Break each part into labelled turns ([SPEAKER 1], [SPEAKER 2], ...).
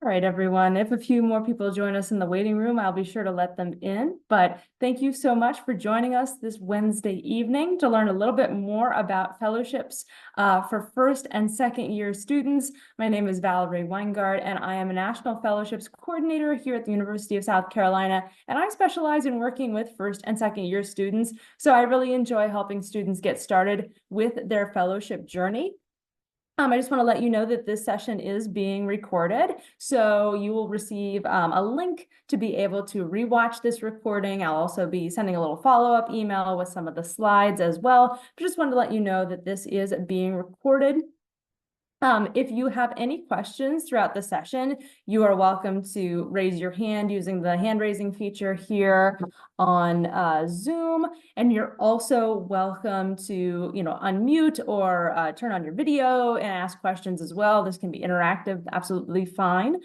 [SPEAKER 1] All right, everyone. If a few more people join us in the waiting room, I'll be sure to let them in. But thank you so much for joining us this Wednesday evening to learn a little bit more about fellowships for first and second year students. My name is Valerie Weingart, and I am a National Fellowships Coordinator here at the University of South Carolina. And I specialize in working with first and second year students. So I really enjoy helping students get started with their fellowship journey. I just want to let you know that this session is being recorded, so you will receive a link to be able to rewatch this recording. I'll also be sending a little follow-up email with some of the slides as well. But just wanted to let you know that this is being recorded. If you have any questions throughout the session, you are welcome to raise your hand using the hand raising feature here on Zoom. And you're also welcome to, unmute or turn on your video and ask questions as well. This can be interactive, absolutely fine.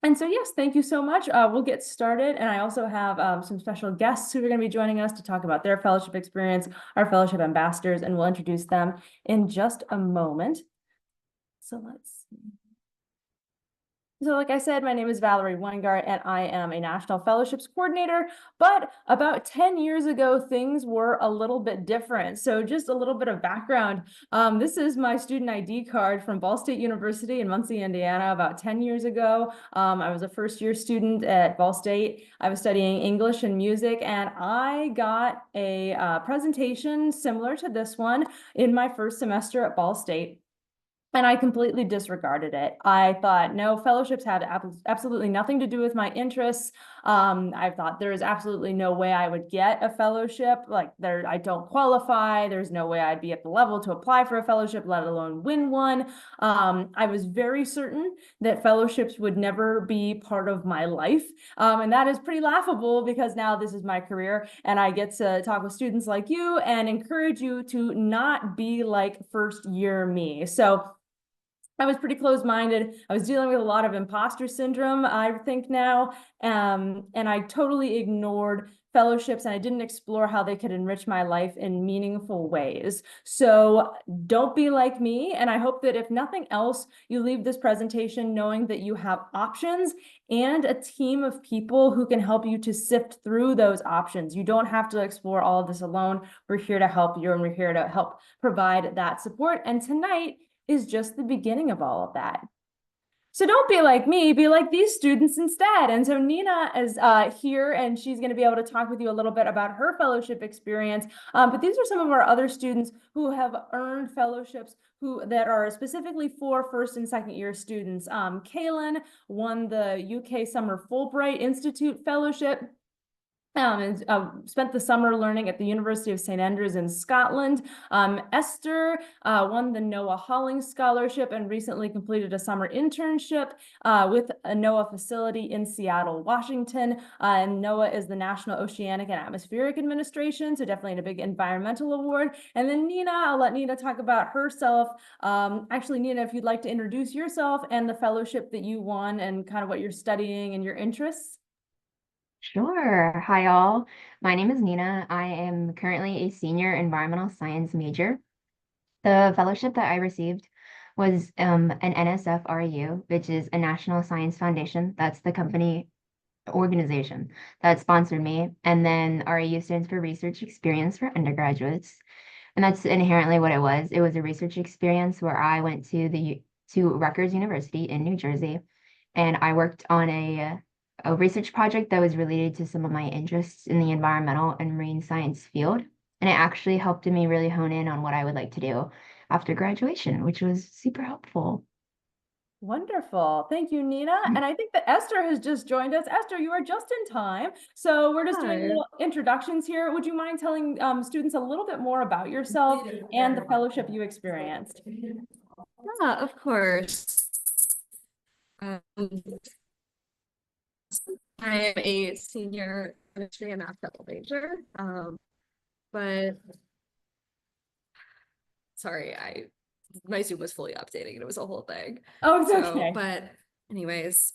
[SPEAKER 1] And so, yes, thank you so much. We'll get started. And I also have some special guests who are going to be joining us to talk about their fellowship experience, our fellowship ambassadors, and we'll introduce them in just a moment. So let's see. So like I said, my name is Valerie Weingart, and I am a National Fellowships Coordinator, but about 10 years ago, things were a little bit different. So just a little bit of background. This is my student ID card from Ball State University in Muncie, Indiana, about 10 years ago. I was a first-year student at Ball State. I was studying English and music, and I got a presentation similar to this one in my first semester at Ball State. And I completely disregarded it. I thought, no, fellowships had absolutely nothing to do with my interests. I thought there is absolutely no way I would get a fellowship. Like I don't qualify. There's no way I'd be at the level to apply for a fellowship, let alone win one. I was very certain that fellowships would never be part of my life. And that is pretty laughable because now this is my career and I get to talk with students like you and encourage you to not be like first year me. So I was pretty closed-minded. I was dealing with a lot of imposter syndrome, I think now, and I totally ignored fellowships and I didn't explore how they could enrich my life in meaningful ways. So don't be like me. And I hope that if nothing else, you leave this presentation knowing that you have options and a team of people who can help you to sift through those options. You don't have to explore all of this alone. We're here to help you and we're here to help provide that support. And tonight is just the beginning of all of that. So don't be like me, be like these students instead. And so Nina is here and she's going to be able to talk with you a little bit about her fellowship experience. But these are some of our other students who have earned fellowships that are specifically for first and second year students. Kaylin won the UK Summer Fulbright Institute Fellowship. And spent the summer learning at the University of St. Andrews in Scotland. Esther won the Noah Holling Scholarship and recently completed a summer internship with a NOAA facility in Seattle, Washington. And NOAA is the National Oceanic and Atmospheric Administration, so definitely a big environmental award. And then Nina, I'll let Nina talk about herself. Actually, Nina, if you'd like to introduce yourself and the fellowship that you won and kind of what you're studying and your interests.
[SPEAKER 2] Sure. Hi, all. My name is Nina. I am currently a senior environmental science major. The fellowship that I received was an NSF REU, which is a National Science Foundation. That's the company organization that sponsored me. And then REU stands for Research Experience for Undergraduates. And that's inherently what it was. It was a research experience where I went to Rutgers University in New Jersey, and I worked on a research project that was related to some of my interests in the environmental and marine science field. And it actually helped me really hone in on what I would like to do after graduation, which was super helpful.
[SPEAKER 1] Wonderful. Thank you, Nina. And I think that Esther has just joined us. Esther, you are just in time. So we're just doing
[SPEAKER 3] Hi.
[SPEAKER 1] little introductions here. Would you mind telling students a little bit more about yourself and the fellowship you experienced?
[SPEAKER 3] Yeah, of course. Um, I am a senior chemistry and math double major. But sorry, my Zoom was fully updating and it was a whole thing.
[SPEAKER 1] Oh, it's okay.
[SPEAKER 3] But anyways,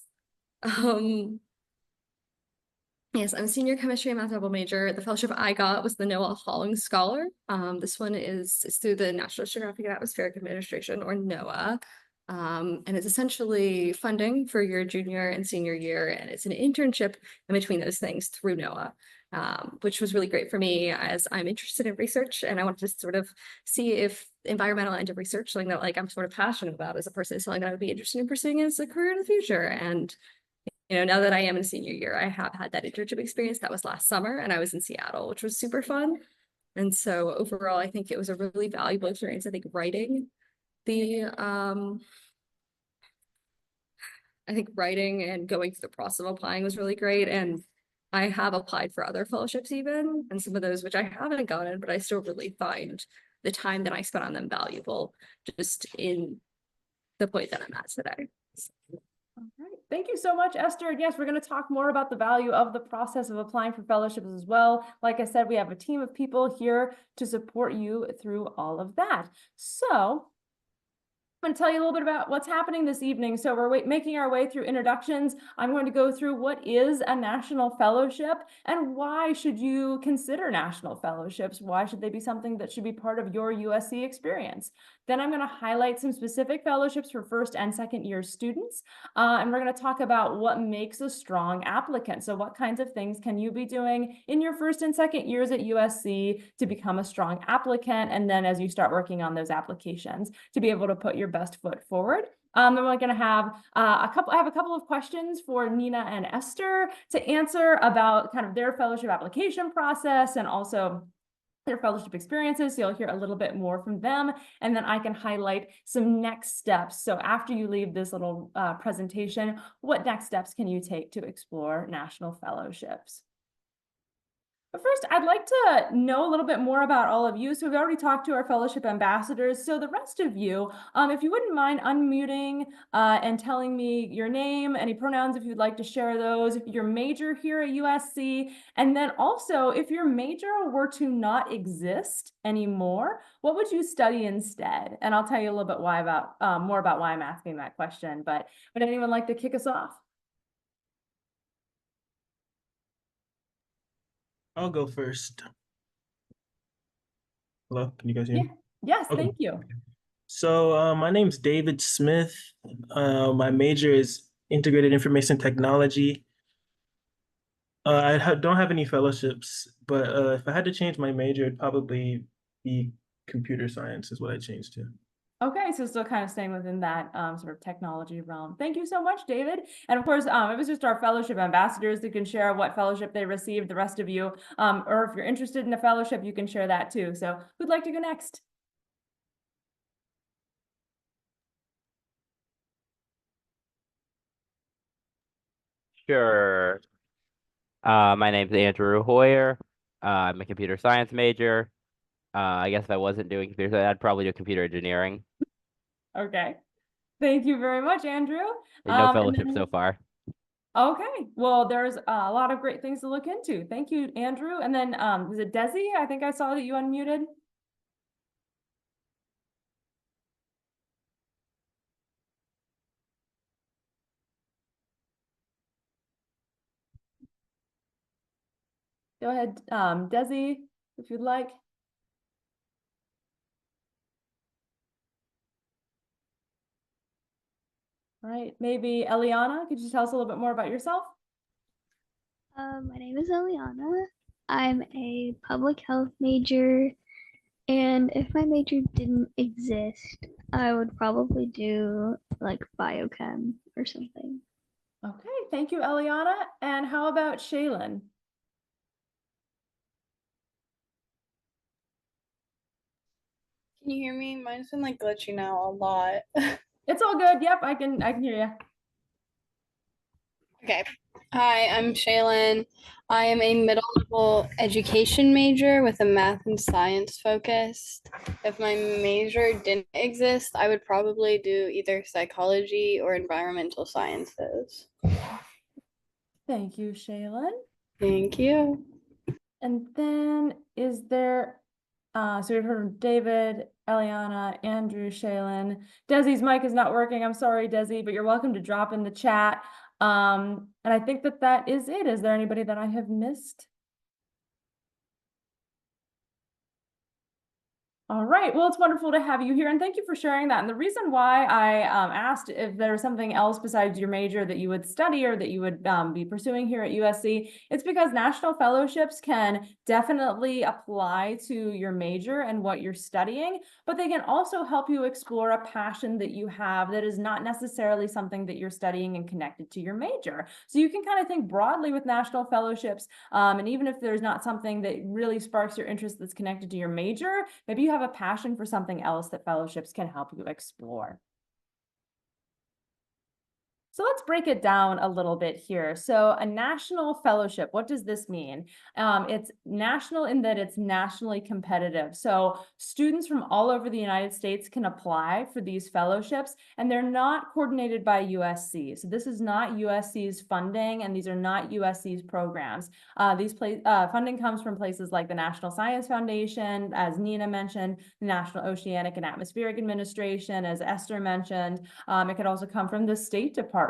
[SPEAKER 3] yes, I'm a senior chemistry and math double major. The fellowship I got was the Noah Holling Scholar. This one is through the National Oceanic and Atmospheric Administration, or NOAA. And it's essentially funding for your junior and senior year, and it's an internship in between those things through NOAA, which was really great for me as I'm interested in research, and I wanted to sort of see if environmental end of research, something that like I'm sort of passionate about as a person, is something that I would be interested in pursuing as a career in the future. And now that I am in senior year, I have had that internship experience. That was last summer, and I was in Seattle, which was super fun. And so overall, I think it was a really valuable experience. I think writing and going through the process of applying was really great. And I have applied for other fellowships even, and some of those which I haven't gotten, but I still really find the time that I spent on them valuable, just in the point that I'm at today.
[SPEAKER 1] All right. Thank you so much, Esther. And yes, we're going to talk more about the value of the process of applying for fellowships as well. Like I said, we have a team of people here to support you through all of that. So I'm going to tell you a little bit about what's happening this evening. So we're making our way through introductions. I'm going to go through what is a national fellowship and why should you consider national fellowships? Why should they be something that should be part of your USC experience? Then I'm going to highlight some specific fellowships for first and second year students. And we're going to talk about what makes a strong applicant. So what kinds of things can you be doing in your first and second years at USC to become a strong applicant? And then as you start working on those applications, to be able to put your best foot forward. Then we're going to have I have a couple of questions for Nina and Esther to answer about kind of their fellowship application process and also their fellowship experiences. So you'll hear a little bit more from them, and then I can highlight some next steps. So after you leave this little presentation, what next steps can you take to explore national fellowships? But first, I'd like to know a little bit more about all of you. So we've already talked to our fellowship ambassadors. So the rest of you, if you wouldn't mind unmuting and telling me your name, any pronouns if you'd like to share those, your major here at USC, and then also if your major were to not exist anymore, what would you study instead? And I'll tell you a little bit more about why I'm asking that question. But would anyone like to kick us off?
[SPEAKER 4] I'll go first. Hello, can you guys hear me?
[SPEAKER 1] Yes,
[SPEAKER 4] Okay.
[SPEAKER 1] thank you.
[SPEAKER 4] So my name's David Smith. My major is integrated information technology. Don't have any fellowships, but if I had to change my major, it'd probably be computer science is what I changed to.
[SPEAKER 1] Okay, so still kind of staying within that sort of technology realm. Thank you so much, David. And of course, it was just our fellowship ambassadors that can share what fellowship they received. The rest of you, or if you're interested in a fellowship, you can share that too. So who'd like to go next?
[SPEAKER 5] Sure. My name's Andrew Hoyer. I'm a computer science major. I guess if I wasn't doing computer science, I'd probably do computer engineering.
[SPEAKER 1] Okay. Thank you very much, Andrew.
[SPEAKER 5] No fellowship so far.
[SPEAKER 1] Okay, well, there's a lot of great things to look into. Thank you, Andrew. And then is it Desi? I think I saw that you unmuted. Go ahead, Desi, if you'd like. All right, maybe Eliana, could you tell us a little bit more about yourself?
[SPEAKER 6] My name is Eliana. I'm a public health major, and if my major didn't exist, I would probably do like biochem or something.
[SPEAKER 1] Okay, thank you, Eliana. And how about Shaylin?
[SPEAKER 7] Can you hear me? Mine's been like glitching out a lot.
[SPEAKER 1] It's all good. Yep, I can hear you.
[SPEAKER 7] Okay. Hi, I'm Shaylin. I am a middle level education major with a math and science focus. If my major didn't exist, I would probably do either psychology or environmental sciences.
[SPEAKER 1] Thank you, Shaylin.
[SPEAKER 7] Thank you.
[SPEAKER 1] And then is there, so we've heard from David, Eliana, Andrew, Shaylin. Desi's mic is not working. I'm sorry, Desi, but you're welcome to drop in the chat. And I think that is it. Is there anybody that I have missed? All right. Well, it's wonderful to have you here, and thank you for sharing that. And the reason why I asked if there was something else besides your major that you would study or that you would be pursuing here at USC, it's because national fellowships can definitely apply to your major and what you're studying, but they can also help you explore a passion that you have that is not necessarily something that you're studying and connected to your major. So you can kind of think broadly with national fellowships, and even if there's not something that really sparks your interest that's connected to your major, maybe you have a passion for something else that fellowships can help you explore. So let's break it down a little bit here. So a national fellowship, what does this mean? It's national in that it's nationally competitive. So students from all over the United States can apply for these fellowships, and they're not coordinated by USC. So this is not USC's funding, and these are not USC's programs. Funding comes from places like the National Science Foundation, as Nina mentioned, the National Oceanic and Atmospheric Administration, as Esther mentioned. It could also come from the State Department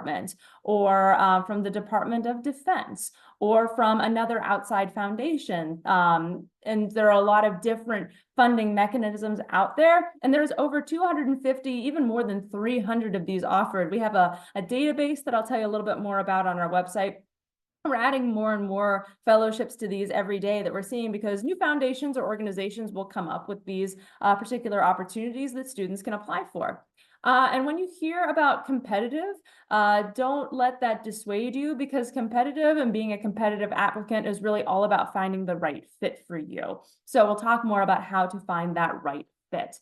[SPEAKER 1] or from the Department of Defense or from another outside foundation. And there are a lot of different funding mechanisms out there. And there's over 250, even more than 300 of these offered. We have a database that I'll tell you a little bit more about on our website. We're adding more and more fellowships to these every day that we're seeing because new foundations or organizations will come up with these particular opportunities that students can apply for. And when you hear about competitive, don't let that dissuade you, because competitive and being a competitive applicant is really all about finding the right fit for you. So we'll talk more about how to find that right fit.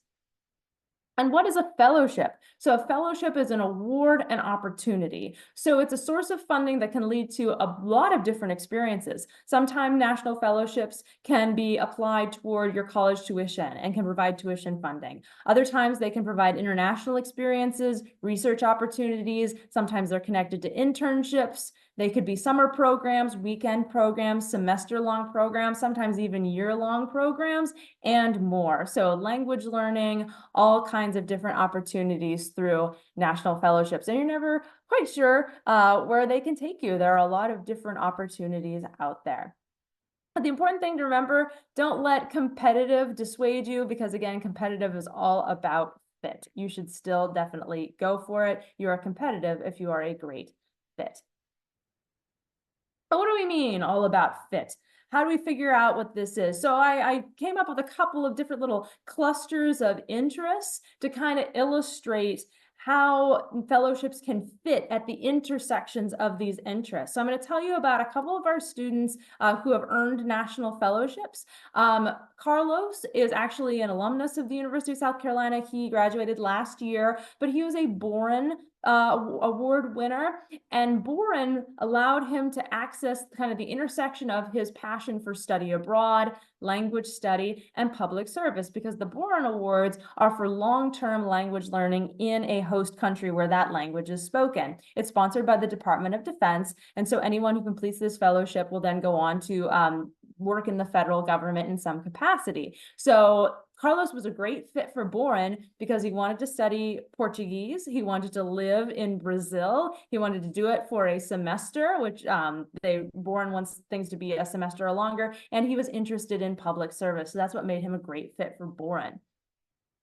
[SPEAKER 1] And what is a fellowship? So a fellowship is an award and opportunity. So it's a source of funding that can lead to a lot of different experiences. Sometimes national fellowships can be applied toward your college tuition and can provide tuition funding. Other times they can provide international experiences, research opportunities. Sometimes they're connected to internships. They could be summer programs, weekend programs, semester-long programs, sometimes even year-long programs, and more. So language learning, all kinds of different opportunities through national fellowships. And you're never quite sure where they can take you. There are a lot of different opportunities out there. But the important thing to remember, don't let competitive dissuade you, because again, competitive is all about fit. You should still definitely go for it. You are competitive if you are a great fit. But what do we mean all about fit? How do we figure out what this is? So I came up with a couple of different little clusters of interests to kind of illustrate how fellowships can fit at the intersections of these interests. So I'm going to tell you about a couple of our students who have earned national fellowships. Carlos is actually an alumnus of the University of South Carolina. He graduated last year, but he was a Boren award winner, and Boren allowed him to access kind of the intersection of his passion for study abroad, language study, and public service, because the Boren Awards are for long-term language learning in a host country where that language is spoken. It's sponsored by the Department of Defense, and so anyone who completes this fellowship will then go on to work in the federal government in some capacity. So Carlos was a great fit for Boren because he wanted to study Portuguese. He wanted to live in Brazil. He wanted to do it for a semester, which Boren wants things to be a semester or longer. And he was interested in public service. So that's what made him a great fit for Boren.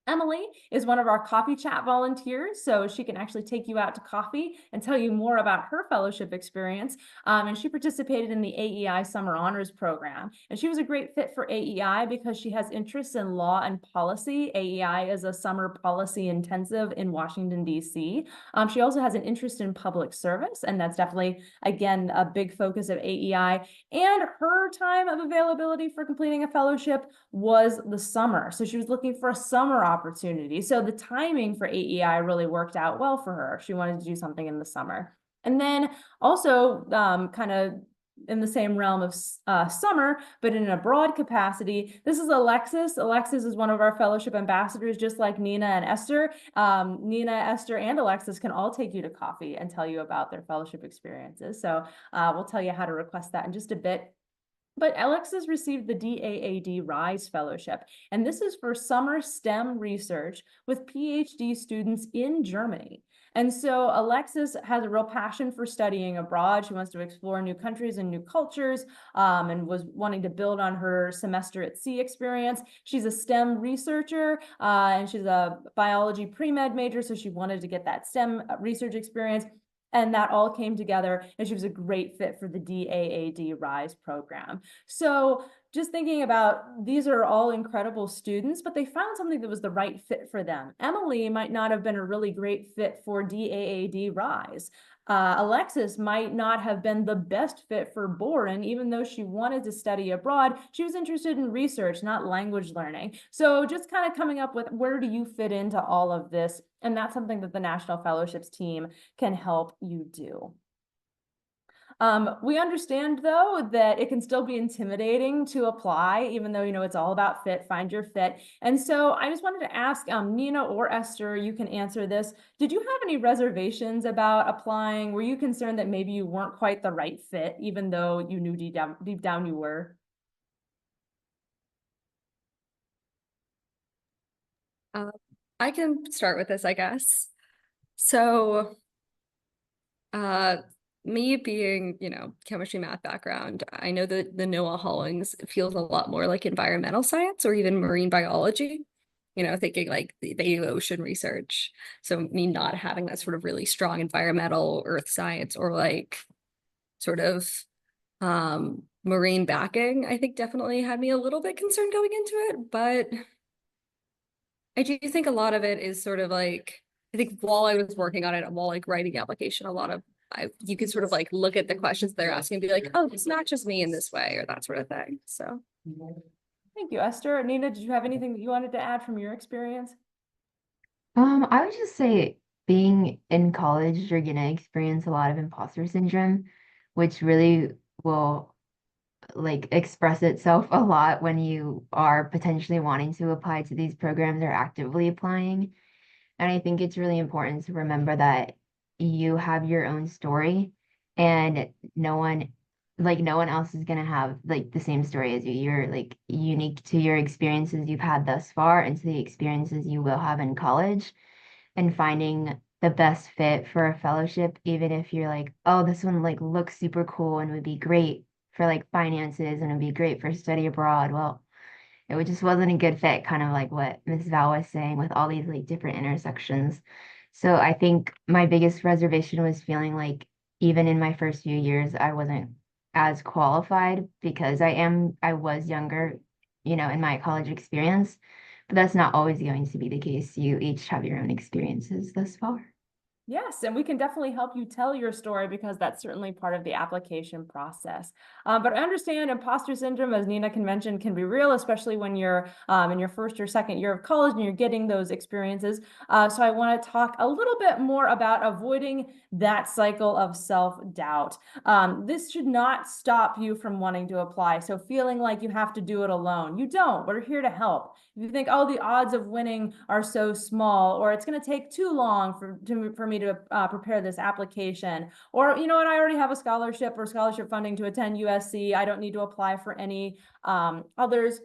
[SPEAKER 1] Emily is one of our coffee chat volunteers, so she can actually take you out to coffee and tell you more about her fellowship experience. And she participated in the AEI Summer Honors Program. And she was a great fit for AEI because she has interests in law and policy. AEI is a summer policy intensive in Washington, D.C. She also has an interest in public service, and that's definitely, again, a big focus of AEI. And her time of availability for completing a fellowship was the summer. So she was looking for a summer opportunity. So the timing for AEI really worked out well for her. She wanted to do something in the summer. And then also kind of in the same realm of summer, but in a broad capacity, this is Alexis. Alexis is one of our fellowship ambassadors, just like Nina and Esther. Nina, Esther, and Alexis can all take you to coffee and tell you about their fellowship experiences. So we'll tell you how to request that in just a bit. But Alexis received the DAAD RISE Fellowship, and this is for summer STEM research with PhD students in Germany. And so Alexis has a real passion for studying abroad. She wants to explore new countries and new cultures, and was wanting to build on her semester at sea experience. She's a STEM researcher, and she's a biology pre-med major, so she wanted to get that STEM research experience. And that all came together, and she was a great fit for the DAAD RISE program. So just thinking about, these are all incredible students, but they found something that was the right fit for them. Emily might not have been a really great fit for DAAD RISE. Alexis might not have been the best fit for Boren, even though she wanted to study abroad. She was interested in research, not language learning. So just kind of coming up with, where do you fit into all of this? And that's something that the National Fellowships team can help you do. We understand, though, that it can still be intimidating to apply, even though, it's all about fit, find your fit. And so I just wanted to ask, Nina or Esther, you can answer this. Did you have any reservations about applying? Were you concerned that maybe you weren't quite the right fit, even though you knew deep down you were?
[SPEAKER 3] I can start with this, I guess. So, me being, chemistry, math background, I know that the NOAA Hollings feels a lot more like environmental science or even marine biology, thinking like the ocean research. So me not having that sort of really strong environmental earth science or like sort of marine backing, I think definitely had me a little bit concerned going into it, but I do think a lot of it is sort of like, I think while I was working on it, while like writing the application, a lot of you could sort of like look at the questions they're asking and be like, oh, this matches me in this way or that sort of thing. So
[SPEAKER 1] Thank you, Esther. Nina, did you have anything that you wanted to add from your experience?
[SPEAKER 2] I would just say being in college, you're gonna experience a lot of imposter syndrome, which really will like express itself a lot when you are potentially wanting to apply to these programs or actively applying. And I think it's really important to remember that you have your own story and no one else is gonna have like the same story as you. You're like unique to your experiences you've had thus far and to the experiences you will have in college. And finding the best fit for a fellowship, even if you're like, oh, this one like looks super cool and would be great for like finances and would be great for study abroad. Well, just wasn't a good fit, kind of like what Ms. Val was saying with all these like different intersections. So I think my biggest reservation was feeling like even in my first few years, I wasn't as qualified because I was younger, in my college experience, but that's not always going to be the case. You each have your own experiences thus far.
[SPEAKER 1] Yes, and we can definitely help you tell your story because that's certainly part of the application process. But I understand imposter syndrome, as Nina can mention, can be real, especially when you're in your first or second year of college and you're getting those experiences. So I want to talk a little bit more about avoiding that cycle of self-doubt. This should not stop you from wanting to apply. So feeling like you have to do it alone. You don't. We're here to help. If you think, oh, the odds of winning are so small, or it's going to take too long for me to prepare this application, or you know what, I already have a scholarship or scholarship funding to attend USC, I don't need to apply for any others,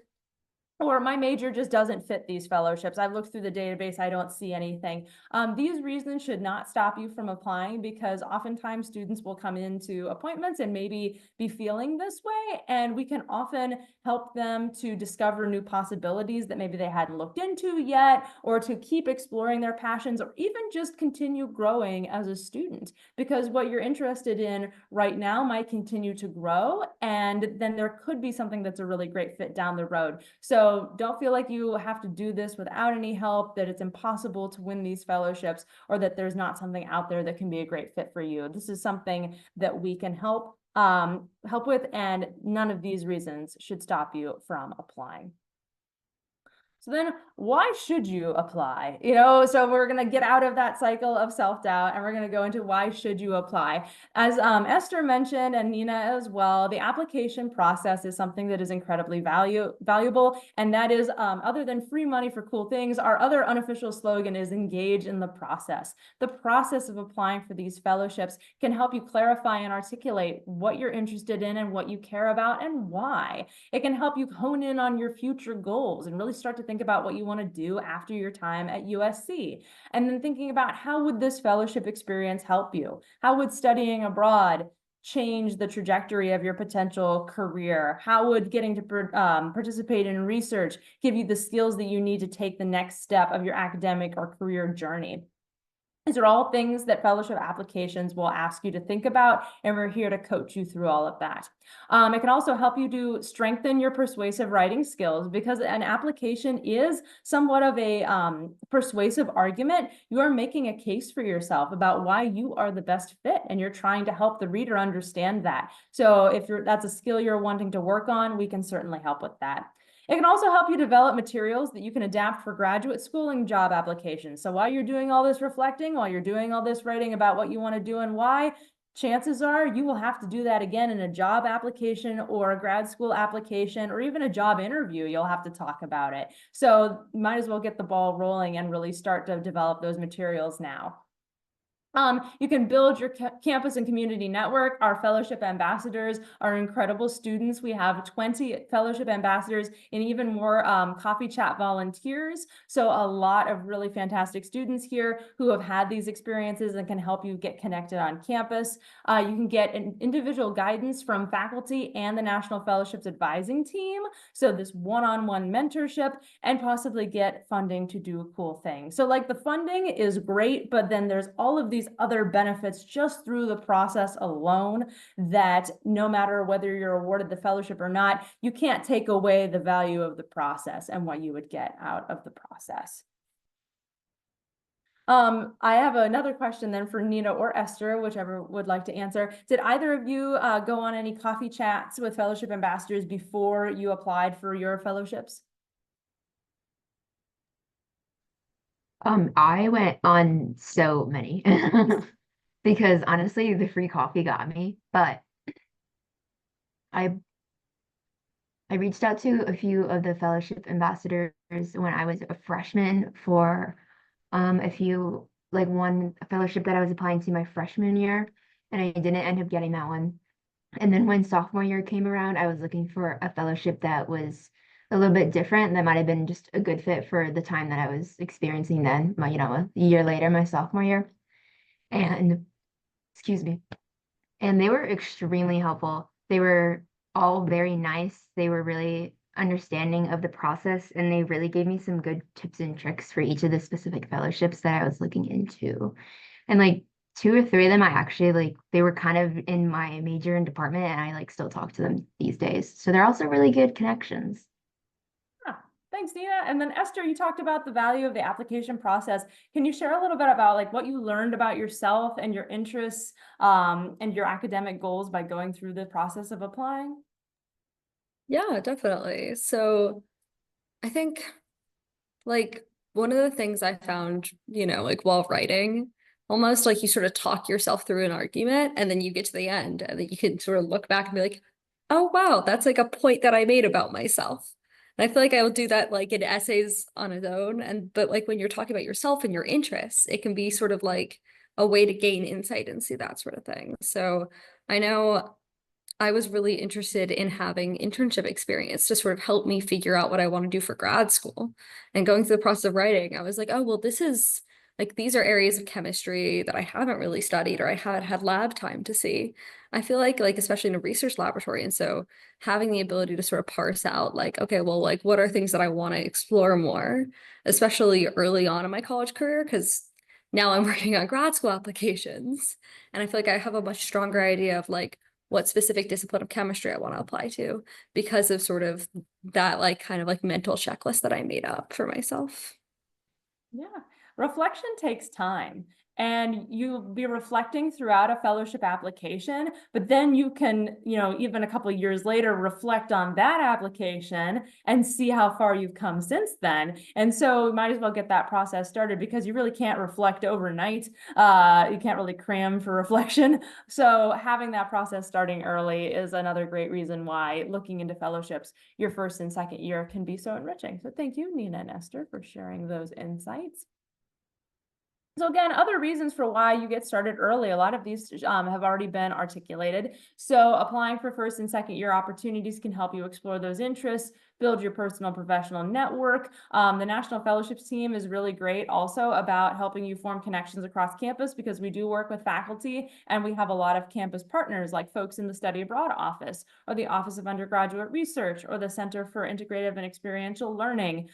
[SPEAKER 1] or my major just doesn't fit these fellowships. I've looked through the database, I don't see anything. These reasons should not stop you from applying because oftentimes students will come into appointments and maybe be feeling this way, and we can often help them to discover new possibilities that maybe they hadn't looked into yet, or to keep exploring their passions, or even just continue growing as a student, because what you're interested in right now might continue to grow, and then there could be something that's a really great fit down the road. So don't feel like you have to do this without any help, that it's impossible to win these fellowships, or that there's not something out there that can be a great fit for you. This is something that we can help with, and none of these reasons should stop you from applying. So then why should you apply? You know, so we're going to get out of that cycle of self-doubt and we're going to go into why should you apply. As Esther mentioned and Nina as well, the application process is something that is incredibly valuable. And that is, other than free money for cool things, our other unofficial slogan is engage in the process. The process of applying for these fellowships can help you clarify and articulate what you're interested in and what you care about and why. It can help you hone in on your future goals and really start to think about what you want to do after your time at USC. And then thinking about how would this fellowship experience help you? How would studying abroad change the trajectory of your potential career? How would getting to participate in research give you the skills that you need to take the next step of your academic or career journey? These are all things that fellowship applications will ask you to think about, and we're here to coach you through all of that. It can also help you to strengthen your persuasive writing skills, because an application is somewhat of a persuasive argument. You are making a case for yourself about why you are the best fit, and you're trying to help the reader understand that. So if that's a skill you're wanting to work on, we can certainly help with that. It can also help you develop materials that you can adapt for graduate school and job applications. So while you're doing all this reflecting, while you're doing all this writing about what you want to do and why, chances are you will have to do that again in a job application or a grad school application or even a job interview. You'll have to talk about it. So you might as well get the ball rolling and really start to develop those materials now. You can build your campus and community network. Our fellowship ambassadors are incredible students. We have 20 fellowship ambassadors and even more coffee chat volunteers. So a lot of really fantastic students here who have had these experiences and can help you get connected on campus. You can get an individual guidance from faculty and the National Fellowships Advising Team. So this one-on-one mentorship, and possibly get funding to do a cool thing. So like the funding is great, but then there's all of these other benefits just through the process alone that no matter whether you're awarded the fellowship or not, you can't take away the value of the process and what you would get out of the process. I have another question then for Nina or Esther, whichever would like to answer. Did either of you go on any coffee chats with fellowship ambassadors before you applied for your fellowships?
[SPEAKER 2] I went on so many because honestly, the free coffee got me. But I reached out to a few of the fellowship ambassadors when I was a freshman for a few, like one fellowship that I was applying to my freshman year, and I didn't end up getting that one. And then when sophomore year came around, I was looking for a fellowship that was a little bit different, that might have been just a good fit for the time that I was experiencing then, my, a year later, my sophomore year. And excuse me. And they were extremely helpful. They were all very nice. They were really understanding of the process, and they really gave me some good tips and tricks for each of the specific fellowships that I was looking into. And like 2 or 3 of them, I actually like, they were kind of in my major and department, and I like still talk to them these days. So they're also really good connections.
[SPEAKER 1] Thanks, Nina. And then Esther, you talked about the value of the application process. Can you share a little bit about like what you learned about yourself and your interests and your academic goals by going through the process of applying?
[SPEAKER 3] Yeah, definitely. So I think like one of the things I found, like while writing, almost like you sort of talk yourself through an argument and then you get to the end and then you can sort of look back and be like, oh, wow, that's like a point that I made about myself. And I feel like I will do that like in essays on its own. But like when you're talking about yourself and your interests, it can be sort of like a way to gain insight and see that sort of thing. So I know I was really interested in having internship experience to sort of help me figure out what I want to do for grad school. And going through the process of writing, I was like, oh, well, this is like, these are areas of chemistry that I haven't really studied or I haven't had lab time to see. I feel like especially in a research laboratory. And so having the ability to sort of parse out like, okay, well, like what are things that I want to explore more, especially early on in my college career, because now I'm working on grad school applications. And I feel like I have a much stronger idea of like what specific discipline of chemistry I want to apply to because of sort of that like kind of like mental checklist that I made up for myself.
[SPEAKER 1] Yeah. Reflection takes time. and you'll be reflecting throughout a fellowship application, but then you can, even a couple of years later, reflect on that application and see how far you've come since then. And so you might as well get that process started, because you really can't reflect overnight. You can't really cram for reflection. So having that process starting early is another great reason why looking into fellowships your first and second year can be so enriching. So thank you, Nina and Esther, for sharing those insights. So again, other reasons for why you get started early, a lot of these have already been articulated. So applying for first and second year opportunities can help you explore those interests, build your personal and professional network. The National Fellowships team is really great also about helping you form connections across campus, because we do work with faculty and we have a lot of campus partners, like folks in the Study Abroad office, or the Office of Undergraduate Research, or the Center for Integrative and Experiential Learning.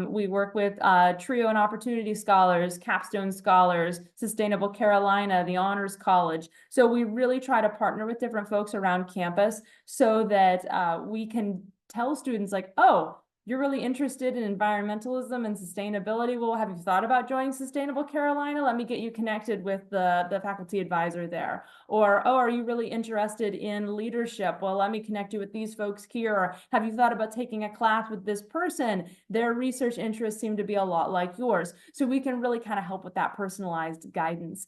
[SPEAKER 1] We work with TRIO and Opportunity Scholars, Capstone Scholars, Sustainable Carolina, the Honors College. So we really try to partner with different folks around campus so that we can tell students like, oh, you're really interested in environmentalism and sustainability. Well, have you thought about joining Sustainable Carolina? Let me get you connected with the faculty advisor there. Or, oh, are you really interested in leadership? Well, let me connect you with these folks here. Or have you thought about taking a class with this person? Their research interests seem to be a lot like yours. So we can really kind of help with that personalized guidance.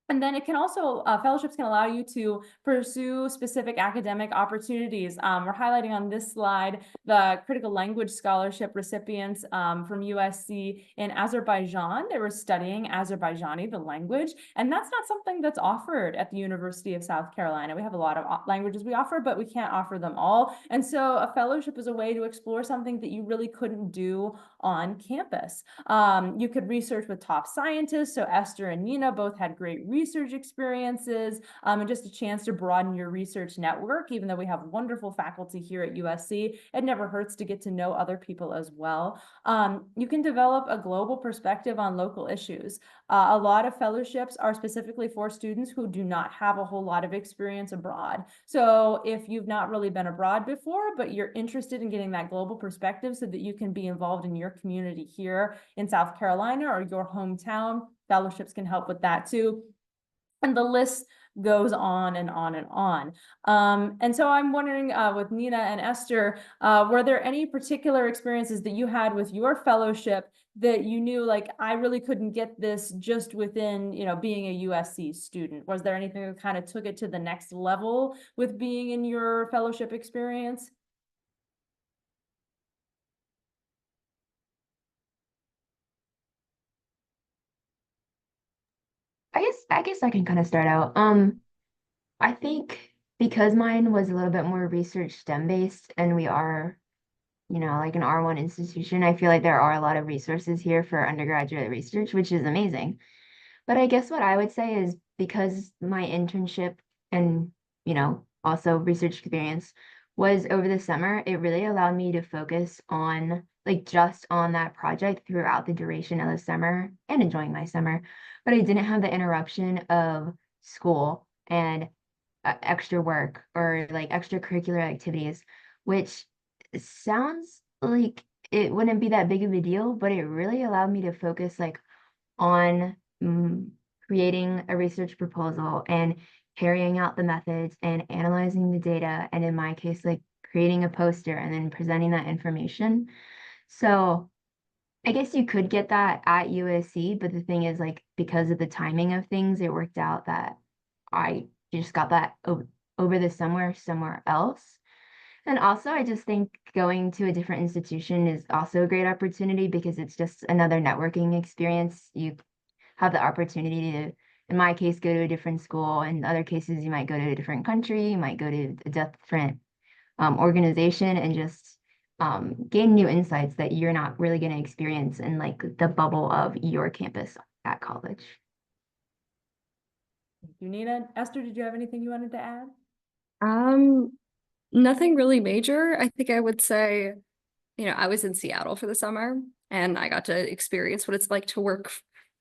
[SPEAKER 1] And then it can also, fellowships can allow you to pursue specific academic opportunities. We're highlighting on this slide the critical language scholarship recipients from USC in Azerbaijan. They were studying Azerbaijani, the language, and that's not something that's offered at the University of South Carolina. We have a lot of languages we offer, but we can't offer them all. And so a fellowship is a way to explore something that you really couldn't do on campus. You could research with top scientists. So Esther and Nina both had great research experiences, and just a chance to broaden your research network. Even though we have wonderful faculty here at USC, it never hurts to get to know other people as well. You can develop a global perspective on local issues. A lot of fellowships are specifically for students who do not have a whole lot of experience abroad. So if you've not really been abroad before, but you're interested in getting that global perspective so that you can be involved in your community here in South Carolina or your hometown, fellowships can help with that too. And the list goes on and on and on. And so I'm wondering, with Nina and Esther, were there any particular experiences that you had with your fellowship that you knew, like, I really couldn't get this just within, being a USC student? Was there anything that kind of took it to the next level with being in your fellowship experience?
[SPEAKER 2] I guess I can kind of start out. I think because mine was a little bit more research STEM based and we are, like an R1 institution, I feel like there are a lot of resources here for undergraduate research, which is amazing. But I guess what I would say is because my internship and, also research experience was over the summer, it really allowed me to focus on just on that project throughout the duration of the summer and enjoying my summer. But I didn't have the interruption of school and extra work or extracurricular activities, which sounds like it wouldn't be that big of a deal, but it really allowed me to focus on creating a research proposal and carrying out the methods and analyzing the data, and in my case, creating a poster and then presenting that information. So I guess you could get that at USC, but the thing is, because of the timing of things, it worked out that I just got that over the summer somewhere else. And also, I just think going to a different institution is also a great opportunity because it's just another networking experience. You have the opportunity to, in my case, go to a different school. In other cases, you might go to a different country, you might go to a different organization and just gain new insights that you're not really going to experience in the bubble of your campus at college.
[SPEAKER 1] Thank you, Nina. Esther, did you have anything you wanted to add?
[SPEAKER 3] Nothing really major. I think I would say, I was in Seattle for the summer and I got to experience what it's like to work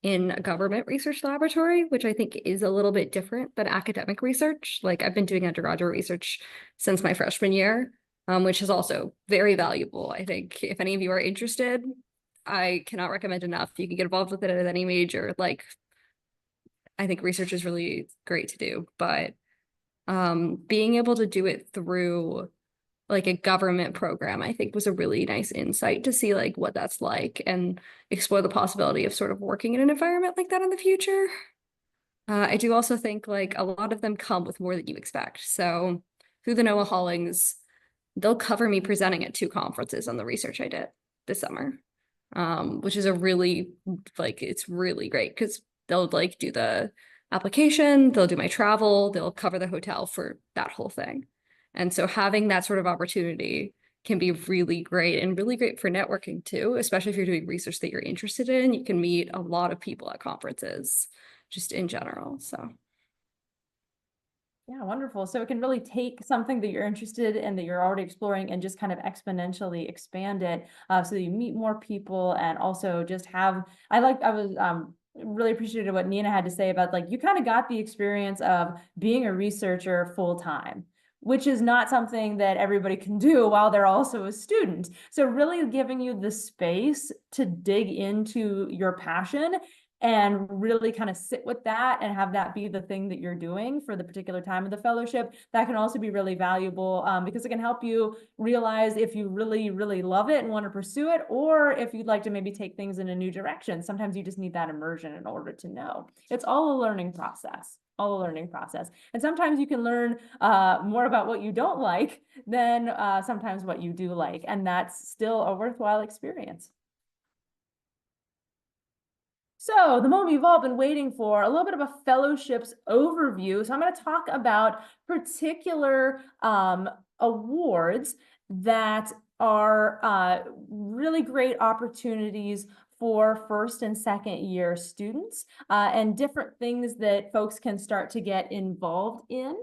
[SPEAKER 3] in a government research laboratory, which I think is a little bit different than academic research. I've been doing undergraduate research since my freshman year, which is also very valuable. I think if any of you are interested, I cannot recommend enough. You can get involved with it at any major. Like, I think research is really great to do, but being able to do it through like a government program, I think was a really nice insight to see like what that's like and explore the possibility of sort of working in an environment like that in the future. I do also think like a lot of them come with more than you expect. So through the Noah Hollings, they'll cover me presenting at 2 conferences on the research I did this summer, which is a really like it's really great because they'll like do the application, they'll do my travel, they'll cover the hotel for that whole thing. And so having that sort of opportunity can be really great and really great for networking too, especially if you're doing research that you're interested in. You can meet a lot of people at conferences just in general. So
[SPEAKER 1] Yeah, wonderful. So it can really take something that you're interested in, that you're already exploring, and just kind of exponentially expand it, so that you meet more people, and also just have, I was really appreciated what Nina had to say about, like, you kind of got the experience of being a researcher full time, which is not something that everybody can do while they're also a student. So really giving you the space to dig into your passion and really kind of sit with that and have that be the thing that you're doing for the particular time of the fellowship. That can also be really valuable, because it can help you realize if you really, really love it and want to pursue it, or if you'd like to maybe take things in a new direction. Sometimes you just need that immersion in order to know. It's all a learning process. All a learning process. And sometimes you can learn more about what you don't like than sometimes what you do like. And that's still a worthwhile experience. So the moment we've all been waiting for, a little bit of a fellowships overview. So I'm going to talk about particular awards that are really great opportunities for first and second year students, and different things that folks can start to get involved in.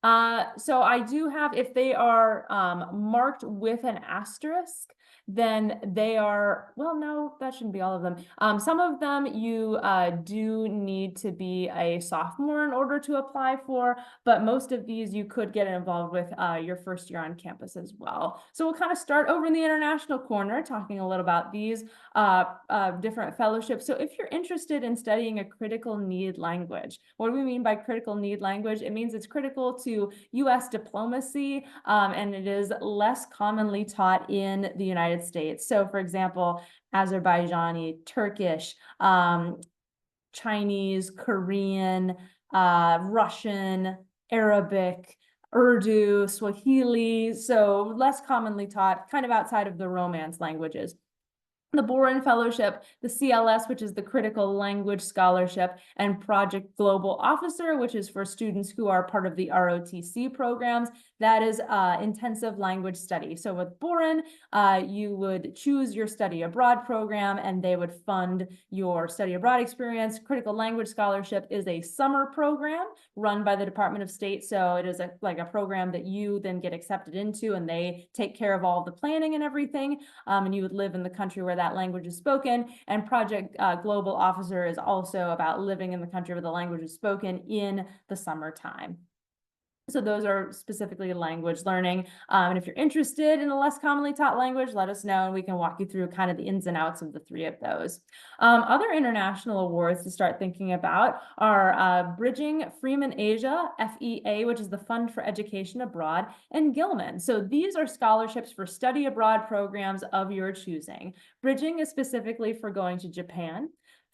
[SPEAKER 1] So I do have, if they are marked with an asterisk, then they are, well, no, that shouldn't be all of them. Some of them you do need to be a sophomore in order to apply for, but most of these you could get involved with your first year on campus as well. So we'll kind of start over in the international corner, talking a little about these different fellowships. So if you're interested in studying a critical need language, what do we mean by critical need language? It means it's critical to U.S. diplomacy, and it is less commonly taught in the United States. So for example, Azerbaijani, Turkish, Chinese, Korean, Russian, Arabic, Urdu, Swahili, so less commonly taught, kind of outside of the Romance languages. The Boren Fellowship, the CLS, which is the Critical Language Scholarship, and Project Global Officer, which is for students who are part of the ROTC programs. That is intensive language study. So with Boren, you would choose your study abroad program, and they would fund your study abroad experience. Critical Language Scholarship is a summer program run by the Department of State. So it is like a program that you then get accepted into, and they take care of all the planning and everything. And you would live in the country where that language is spoken. And Project Global Officer is also about living in the country where the language is spoken in the summertime. So those are specifically language learning. And if you're interested in a less commonly taught language, let us know and we can walk you through kind of the ins and outs of the 3 of those. Other international awards to start thinking about are Bridging Freeman Asia, FEA, which is the Fund for Education Abroad, and Gilman. So these are scholarships for study abroad programs of your choosing. Bridging is specifically for going to Japan.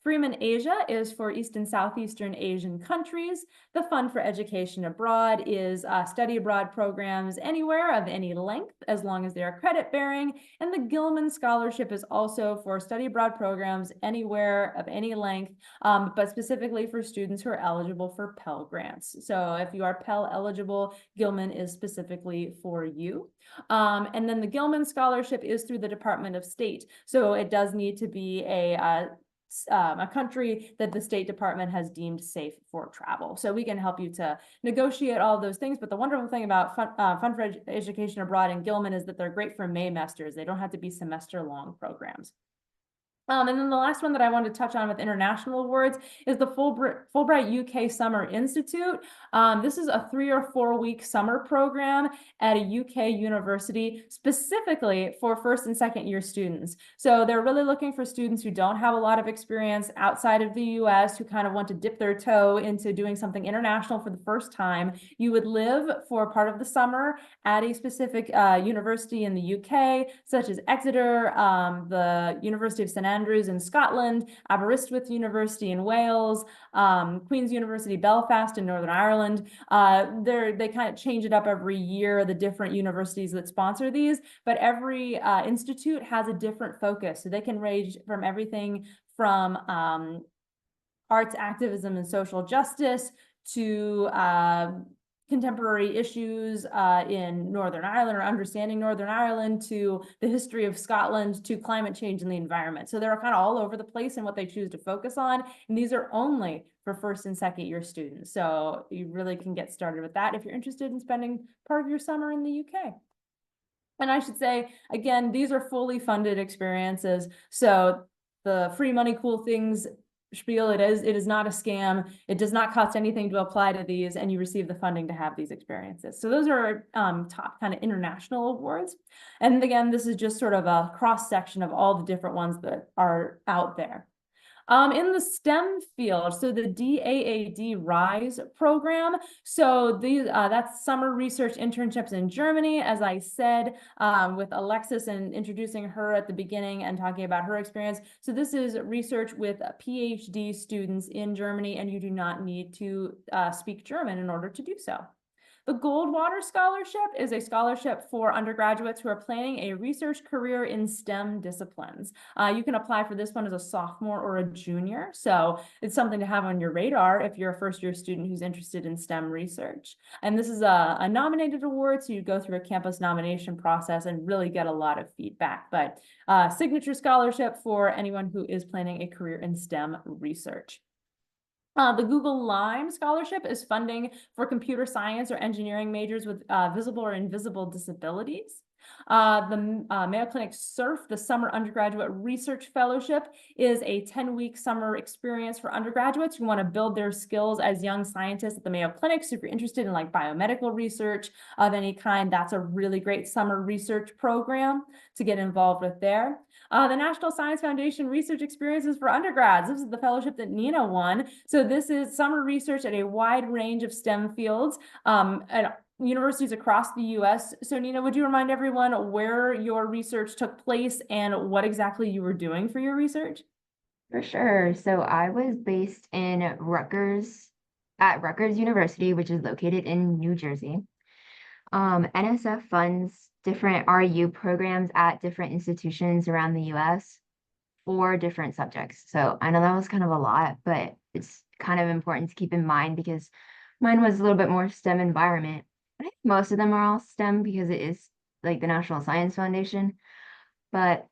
[SPEAKER 1] Freeman Asia is for East and Southeastern Asian countries. The Fund for Education Abroad is study abroad programs anywhere of any length, as long as they are credit bearing. And the Gilman Scholarship is also for study abroad programs anywhere of any length, but specifically for students who are eligible for Pell Grants. So if you are Pell eligible, Gilman is specifically for you. And then the Gilman Scholarship is through the Department of State. So it does need to be a country that the State Department has deemed safe for travel. So we can help you to negotiate all of those things. But the wonderful thing about Fund for Education Abroad and Gilman is that they're great for Maymesters. They don't have to be semester-long programs. And then the last one that I wanted to touch on with international awards is the Fulbright UK Summer Institute. This is a 3 or 4 week summer program at a UK university specifically for first and second year students. So they're really looking for students who don't have a lot of experience outside of the US, who kind of want to dip their toe into doing something international for the first time. You would live for part of the summer at a specific university in the UK, such as Exeter, the University of St Andrews in Scotland, Aberystwyth University in Wales, Queen's University Belfast in Northern Ireland. They kind of change it up every year, the different universities that sponsor these, but every institute has a different focus. So they can range from everything from arts activism and social justice to contemporary issues in Northern Ireland, or understanding Northern Ireland, to the history of Scotland, to climate change and the environment. So they're kind of all over the place in what they choose to focus on. And these are only for first and second year students. So you really can get started with that if you're interested in spending part of your summer in the UK. And I should say, again, these are fully funded experiences. So the free money, cool things spiel, it is not a scam. It does not cost anything to apply to these, and you receive the funding to have these experiences. So those are top kind of international awards. And again, this is just sort of a cross section of all the different ones that are out there. In the STEM field, so the DAAD RISE program, so these that's summer research internships in Germany, as I said, with Alexis and introducing her at the beginning and talking about her experience. So this is research with PhD students in Germany, and you do not need to speak German in order to do so. The Goldwater Scholarship is a scholarship for undergraduates who are planning a research career in STEM disciplines. You can apply for this one as a sophomore or a junior, so it's something to have on your radar if you're a first-year student who's interested in STEM research. And this is a nominated award, so you go through a campus nomination process and really get a lot of feedback. But signature scholarship for anyone who is planning a career in STEM research. The Google Lime Scholarship is funding for computer science or engineering majors with visible or invisible disabilities. The Mayo Clinic SURF, the Summer Undergraduate Research Fellowship, is a 10-week summer experience for undergraduates who want to build their skills as young scientists at the Mayo Clinic. So if you're interested in like biomedical research of any kind, that's a really great summer research program to get involved with there. The National Science Foundation Research Experiences for Undergrads. This is the fellowship that Nina won. So this is summer research at a wide range of STEM fields at universities across the US. So Nina, would you remind everyone where your research took place and what exactly you were doing for your research?
[SPEAKER 2] For sure. So I was based in at Rutgers University, which is located in New Jersey. NSF funds different RU programs at different institutions around the US for different subjects. So I know that was kind of a lot, but it's kind of important to keep in mind because mine was a little bit more STEM environment. I think most of them are all STEM because it is like the National Science Foundation. But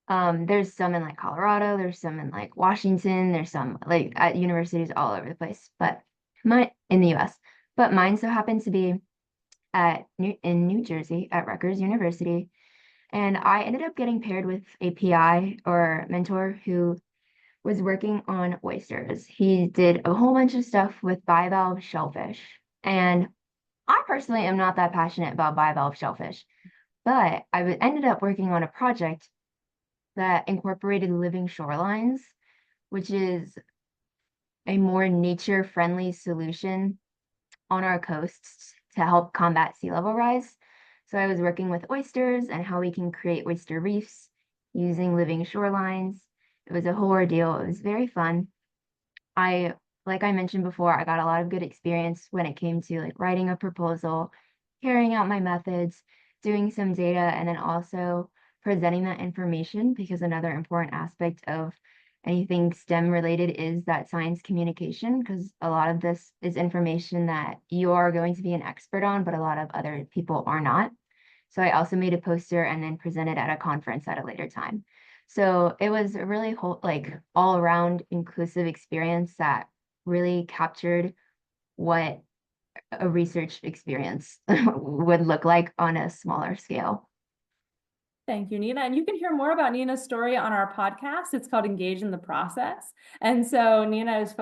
[SPEAKER 2] there's some in like Colorado, there's some in like Washington, there's some like at universities all over the place, but in the US. But mine so happened to be in New Jersey at Rutgers University. And I ended up getting paired with a PI or mentor who was working on oysters. He did a whole bunch of stuff with bivalve shellfish. And I personally am not that passionate about bivalve shellfish, but I ended up working on a project that incorporated living shorelines, which is a more nature-friendly solution on our coasts to help combat sea level rise. So I was working with oysters and how we can create oyster reefs using living shorelines. It was a whole ordeal. It was very fun. Like I mentioned before, I got a lot of good experience when it came to like writing a proposal, carrying out my methods, doing some data, and then also presenting that information, because another important aspect of anything STEM related is that science communication, because a lot of this is information that you are going to be an expert on, but a lot of other people are not. So I also made a poster and then presented at a conference at a later time. So it was a really all around inclusive experience that really captured what a research experience would look like on a smaller scale.
[SPEAKER 1] Thank you, Nina. And you can hear more about Nina's story on our podcast. It's called Engage in the Process. And so Nina is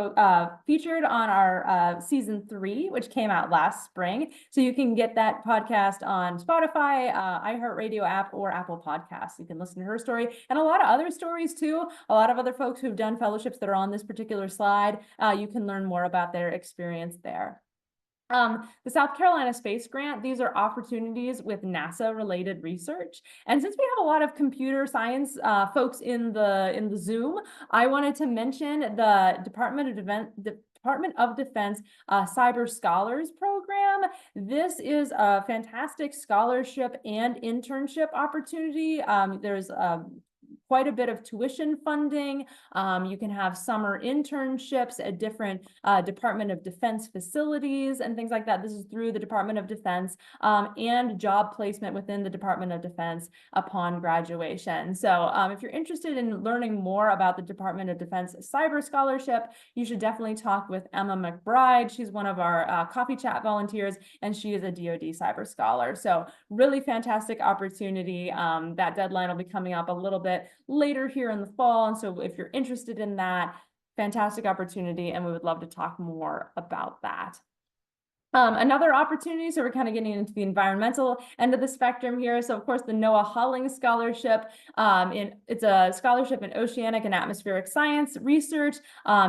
[SPEAKER 1] featured on our season 3, which came out last spring. So you can get that podcast on Spotify, iHeartRadio app, or Apple Podcasts. You can listen to her story and a lot of other stories too. A lot of other folks who've done fellowships that are on this particular slide. You can learn more about their experience there. The South Carolina Space Grant, these are opportunities with NASA related research. And since we have a lot of computer science folks in the Zoom, I wanted to mention the Department of Defense Cyber Scholars Program. This is a fantastic scholarship and internship opportunity. There's quite a bit of tuition funding. You can have summer internships at different Department of Defense facilities and things like that. This is through the Department of Defense and job placement within the Department of Defense upon graduation. So if you're interested in learning more about the Department of Defense Cyber Scholarship, you should definitely talk with Emma McBride. She's one of our Coffee Chat volunteers, and she is a DoD Cyber Scholar. So really fantastic opportunity. That deadline will be coming up a little bit later here in the fall. And so if you're interested in that, fantastic opportunity, and we would love to talk more about that. Another opportunity, so we're kind of getting into the environmental end of the spectrum here. So of course, the Noah Holling Scholarship, it's a scholarship in oceanic and atmospheric science, research,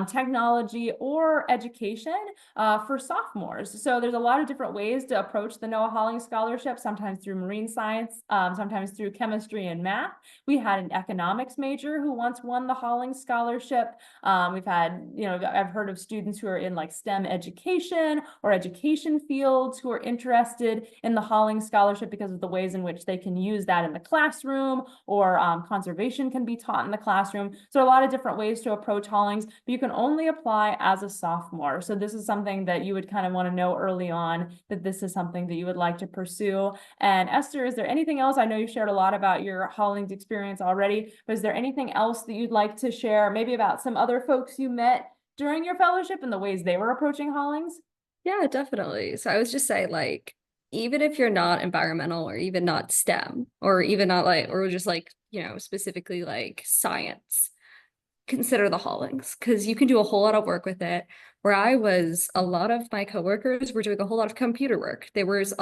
[SPEAKER 1] technology, or education for sophomores. So there's a lot of different ways to approach the Noah Holling Scholarship, sometimes through marine science, sometimes through chemistry and math. We had an economics major who once won the Holling Scholarship. We've had, I've heard of students who are in like STEM education or education fields who are interested in the Holling Scholarship because of the ways in which they can use that in the classroom, or conservation can be taught in the classroom. So a lot of different ways to approach Hollings, but you can only apply as a sophomore. So this is something that you would kind of want to know early on, that this is something that you would like to pursue. And Esther, is there anything else? I know you shared a lot about your Hollings experience already, but is there anything else that you'd like to share, maybe about some other folks you met during your fellowship and the ways they were approaching Hollings?
[SPEAKER 3] Yeah, definitely. So I was just saying, like, even if you're not environmental or even not STEM or even not or just specifically like science, consider the Hollings, because you can do a whole lot of work with it. Where I was, a lot of my coworkers were doing a whole lot of computer work. There was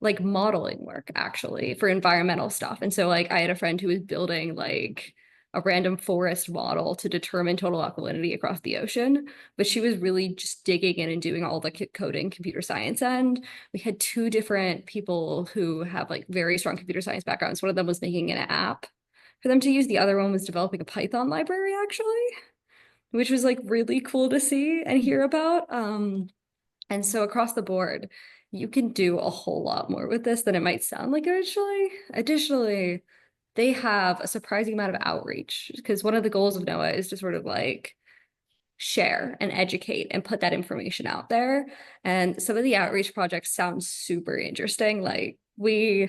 [SPEAKER 3] like modeling work actually for environmental stuff. And so like I had a friend who was building like a random forest model to determine total alkalinity across the ocean, but she was really just digging in and doing all the coding computer science end. We had 2 different people who have like very strong computer science backgrounds. One of them was making an app for them to use. The other one was developing a Python library actually, which was like really cool to see and hear about. And so across the board, you can do a whole lot more with this than it might sound like initially. Additionally, they have a surprising amount of outreach, because one of the goals of NOAA is to sort of like share and educate and put that information out there. And some of the outreach projects sound super interesting. Like we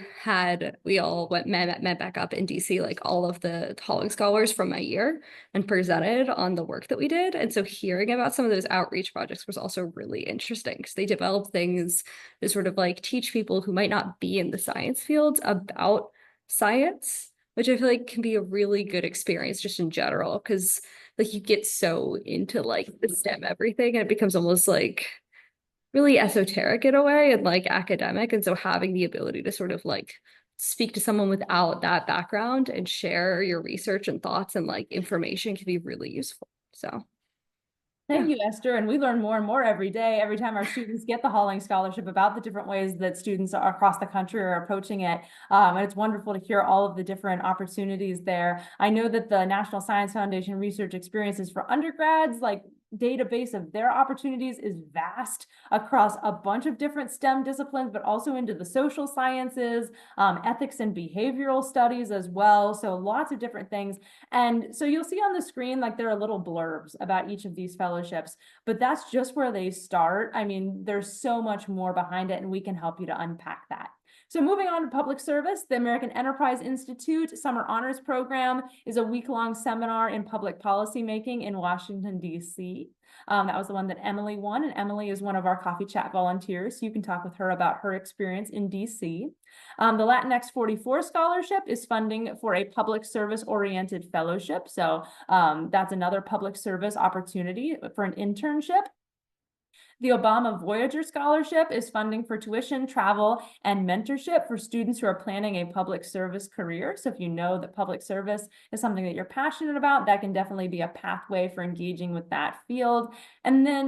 [SPEAKER 3] all met back up in DC, like all of the Holling scholars from my year, and presented on the work that we did. And so hearing about some of those outreach projects was also really interesting, because they developed things to sort of like teach people who might not be in the science fields about science, which I feel like can be a really good experience just in general, because like you get so into like the STEM everything and it becomes almost like really esoteric in a way and like academic. And so having the ability to sort of like speak to someone without that background and share your research and thoughts and like information can be really useful. So
[SPEAKER 1] Thank you, Esther. And we learn more and more every day, every time our students get the Holling Scholarship, about the different ways that students across the country are approaching it. And it's wonderful to hear all of the different opportunities there. I know that the National Science Foundation Research Experiences for undergrads, like database of their opportunities, is vast across a bunch of different STEM disciplines, but also into the social sciences, ethics and behavioral studies as well. So lots of different things. And so you'll see on the screen, like there are little blurbs about each of these fellowships, but that's just where they start. I mean, there's so much more behind it, and we can help you to unpack that. So moving on to public service, the American Enterprise Institute Summer Honors Program is a week-long seminar in public policy making in Washington, D.C. That was the one that Emily won, and Emily is one of our Coffee Chat volunteers, so you can talk with her about her experience in D.C. The Latinx 44 Scholarship is funding for a public service-oriented fellowship, so that's another public service opportunity for an internship. The Obama Voyager Scholarship is funding for tuition, travel, and mentorship for students who are planning a public service career. So if you know that public service is something that you're passionate about, that can definitely be a pathway for engaging with that field. And then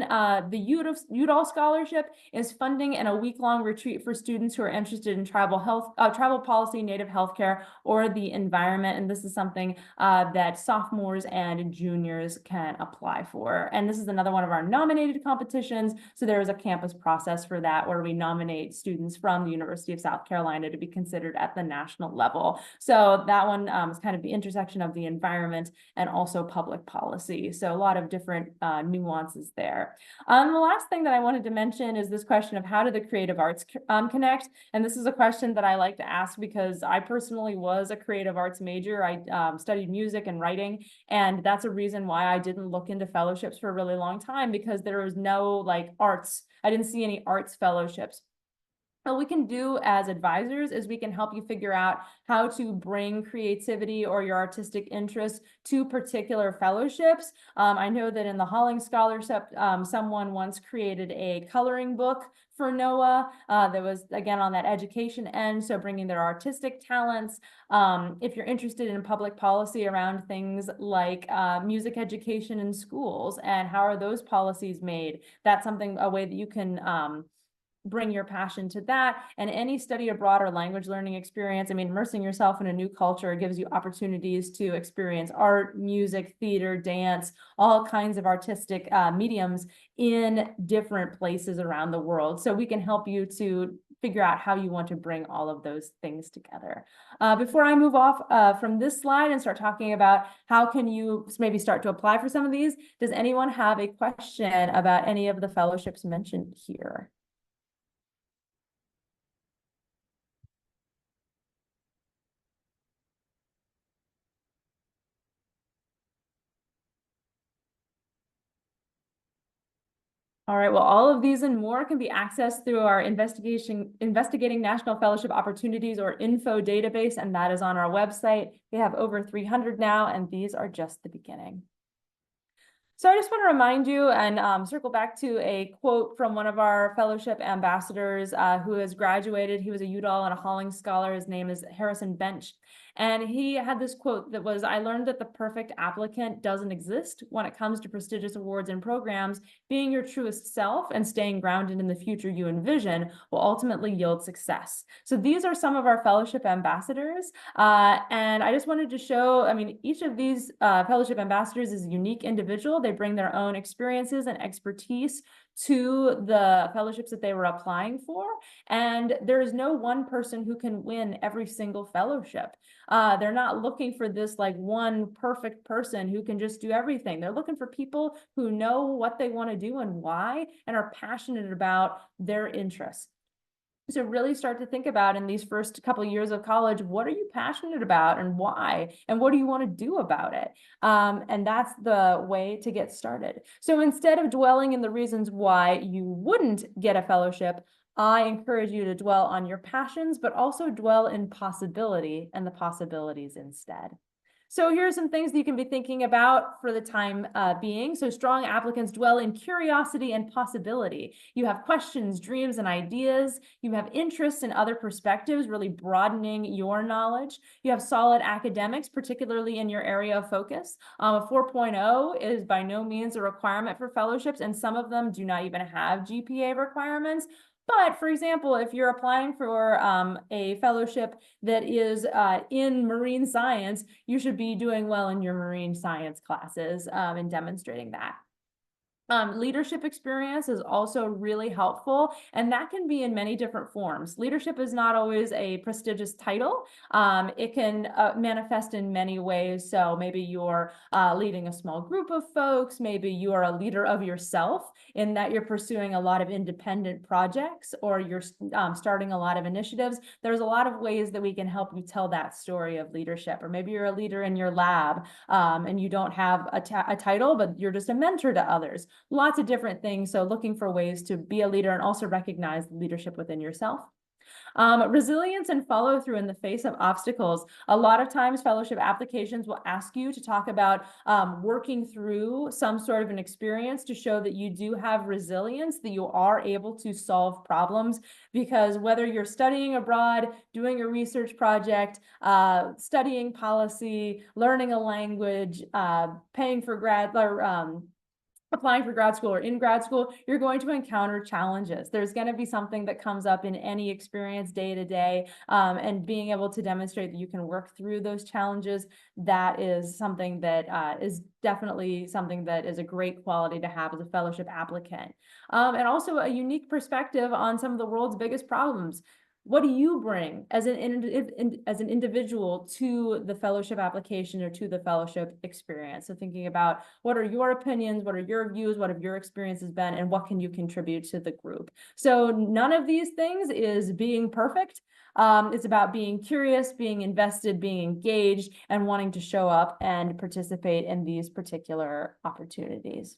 [SPEAKER 1] the Udall Scholarship is funding in a week-long retreat for students who are interested in travel policy, native healthcare, or the environment. And this is something that sophomores and juniors can apply for. And this is another one of our nominated competitions. So there is a campus process for that where we nominate students from the University of South Carolina to be considered at the national level. So that one is kind of the intersection of the environment and also public policy. So a lot of different nuances there. The last thing that I wanted to mention is this question of how do the creative arts connect? And this is a question that I like to ask because I personally was a creative arts major. I studied music and writing, and that's a reason why I didn't look into fellowships for a really long time, because there was no like arts. I didn't see any arts fellowships. What we can do as advisors is we can help you figure out how to bring creativity or your artistic interests to particular fellowships. I know that in the Holling Scholarship, someone once created a coloring book for NOAA that was, again, on that education end, so bringing their artistic talents. If you're interested in public policy around things like music education in schools and how are those policies made, that's something, a way that you can bring your passion to that. And any study abroad or language learning experience, I mean, immersing yourself in a new culture gives you opportunities to experience art, music, theater, dance, all kinds of artistic mediums in different places around the world. So we can help you to figure out how you want to bring all of those things together. Before I move off from this slide and start talking about how can you maybe start to apply for some of these, does anyone have a question about any of the fellowships mentioned here? All right, well, all of these and more can be accessed through our Investigating National Fellowship Opportunities, or info database, and that is on our website. We have over 300 now, and these are just the beginning. So I just want to remind you and circle back to a quote from one of our fellowship ambassadors who has graduated. He was a Udall and a Holling scholar. His name is Harrison Bench. And he had this quote that was, "I learned that the perfect applicant doesn't exist. When it comes to prestigious awards and programs, being your truest self and staying grounded in the future you envision will ultimately yield success." So these are some of our fellowship ambassadors. And I just wanted to show, I mean, each of these fellowship ambassadors is a unique individual. They bring their own experiences and expertise to the fellowships that they were applying for. And there is no one person who can win every single fellowship. They're not looking for this like one perfect person who can just do everything. They're looking for people who know what they want to do and why, and are passionate about their interests. So really start to think about, in these first couple of years of college, what are you passionate about and why, and what do you want to do about it? And that's the way to get started. So instead of dwelling in the reasons why you wouldn't get a fellowship, I encourage you to dwell on your passions, but also dwell in possibility and the possibilities instead. So here are some things that you can be thinking about for the time being. So strong applicants dwell in curiosity and possibility. You have questions, dreams, and ideas. You have interests in other perspectives, really broadening your knowledge. You have solid academics, particularly in your area of focus. A 4.0 is by no means a requirement for fellowships, and some of them do not even have GPA requirements. But for example, if you're applying for a fellowship that is in marine science, you should be doing well in your marine science classes and demonstrating that. Leadership experience is also really helpful, and that can be in many different forms. Leadership is not always a prestigious title. It can manifest in many ways. So maybe you're leading a small group of folks, maybe you are a leader of yourself in that you're pursuing a lot of independent projects, or you're starting a lot of initiatives. There's a lot of ways that we can help you tell that story of leadership. Or maybe you're a leader in your lab, and you don't have a title, but you're just a mentor to others. Lots of different things. So looking for ways to be a leader and also recognize leadership within yourself. Resilience and follow through in the face of obstacles. A lot of times fellowship applications will ask you to talk about working through some sort of an experience to show that you do have resilience, that you are able to solve problems, because whether you're studying abroad, doing a research project, studying policy, learning a language, paying for applying for grad school or in grad school, you're going to encounter challenges. There's going to be something that comes up in any experience day to day, and being able to demonstrate that you can work through those challenges, that is something that is definitely something that is a great quality to have as a fellowship applicant. And also a unique perspective on some of the world's biggest problems. What do you bring as an individual to the fellowship application or to the fellowship experience? So thinking about what are your opinions, what are your views, what have your experiences been, and what can you contribute to the group? So none of these things is being perfect. It's about being curious, being invested, being engaged, and wanting to show up and participate in these particular opportunities.